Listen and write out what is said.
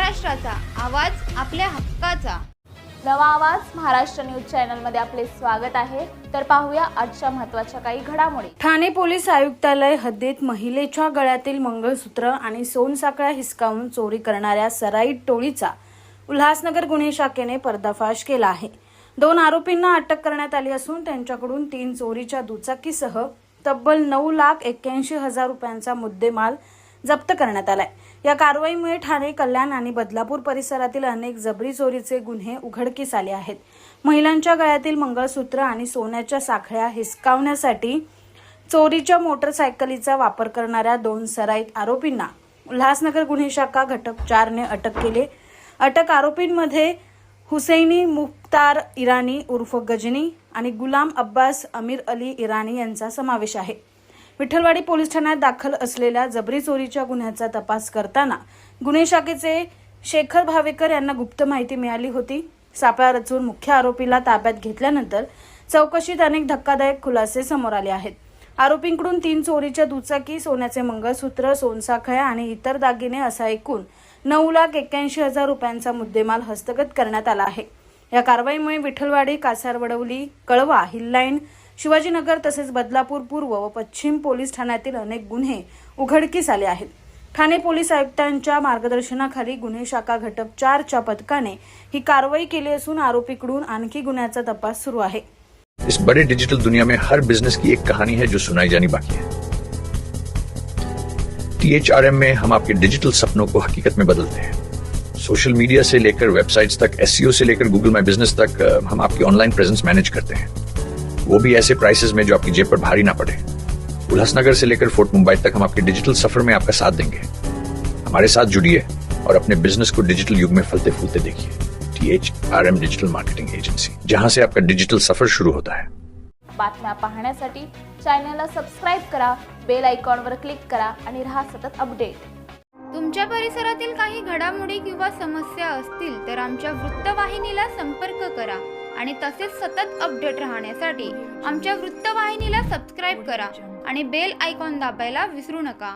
महाराष्ट्राचा आवाज आपल्या हक्काचा। नवा आवाज महाराष्ट्र न्यूज चॅनल मध्ये आपले स्वागत आहे। तर पाहूया आजच्या महत्त्वाच्या काही घडामोडी। ठाणे पोलीस आयुक्तालय हद्दीत महिलेच्या गळ्यातील मंगळसूत्र आणि सोनसाखळ्या हिसकावून चोरी करणाऱ्या सराईत टोळीचा उल्हासनगर गुन्हे शाखेने पर्दाफाश केला आहे। 2 आरोपींना अटक करण्यात आली असून त्यांच्याकडून 3 चोरीच्या दुचाकीसह तब्बल 9,81,000 रुपयांचा मुद्देमाल जप्त करण्यात आलाय। या कारवाईमुळे ठाणे, कल्याण आणि बदलापूर परिसरातील अनेक जबरी चोरीचे गुन्हे उघडकीस आले आहेत। महिलांच्या गळ्यातील मंगळसूत्र आणि सोन्याच्या साखळ्या हिसकावण्यासाठी चोरीच्या मोटरसायकलीचा वापर करणाऱ्या 2 सराईत आरोपींना उल्हासनगर गुन्हे शाखा घटक 4 ने अटक केली। अटक आरोपींमध्ये हुसैनी मुख्तार इराणी उर्फ गजनी आणि गुलाम अब्बास अमीर अली इराणी यांचा समावेश आहे। विठ्ठलवाडी पोलीस ठाण्यात दाखल असलेल्या जबरी चोरीच्या गुन्ह्याचा तपास करताना गुन्हे शाखेचे शेखर भावेकर यांना गुप्त माहिती मिळाली होती। सापळा रचून मुख्य आरोपीला ताब्यात घेतल्यानंतर चौकशीत अनेक धक्कादायक खुलासे समोर आले आहेत। आरोपींकडून 3 चोरीच्या दुचाकी, सोन्याचे मंगळसूत्र, सोनसाखळ्या आणि इतर दागिने असा एकूण 9,81,000 रुपयांचा मुद्देमाल हस्तगत करण्यात आला आहे। या कारवाईमुळे विठ्ठलवाडी, कासारवडवली, कळवा, हिल्लाईन, शिवाजीनगर तसेच बदलापूर पूर्व व पश्चिम पोलीस ठाण्यातील अनेक गुन्हे उघडकीस आले आहेत। ठाणे पोलीस आयुक्तांच्या मार्गदर्शनाखाली गुन्हे शाखा घटक 4 च्या पथकाने ही कारवाई केली असून आरोपीकडून आणखी गुन्ह्याचा तपास सुरू आहे। इस बड़े डिजिटल दुनिया में हर बिजनेस की एक कहानी है जो सुनाई जानी बाकी है। THRM में हम आपके डिजिटल सपनों को हकीकत में बदलते हैं। सोशल मीडिया से लेकर वेबसाइट्स तक, SEO से लेकर गूगल माई बिजनेस तक, हम आपकी ऑनलाइन प्रेजेंस मैनेज करते हैं, वो भी ऐसे प्राइसेस में जो आपकी जेब पर भारी ना पड़े। उल्हासनगर से लेकर फोर्ट मुंबई तक हम आपके डिजिटल सफर में आपका साथ देंगे। हमारे साथ जुड़िए और अपने बिजनेस को डिजिटल युग में फलते फूलते देखिए। THRM डिजिटल मार्केटिंग एजेंसी, जहां से आपका डिजिटल सफर शुरू होता है। बातम्या पाहण्यासाठी चॅनलला सबस्क्राइब करा, बेल आयकॉनवर क्लिक करा आणि रहा सतत अपडेट। तुमच्या परिसरातील काही घडामोडी किंवा समस्या असतील तर आमच्या वृत्तवाहिनीला संपर्क करा आणि तसेच सतत अपडेट राहण्यासाठी आमच्या वृत्तवाहिनीला सबस्क्राइब करा आणि बेल आयकॉन दाबायला विसरू नका।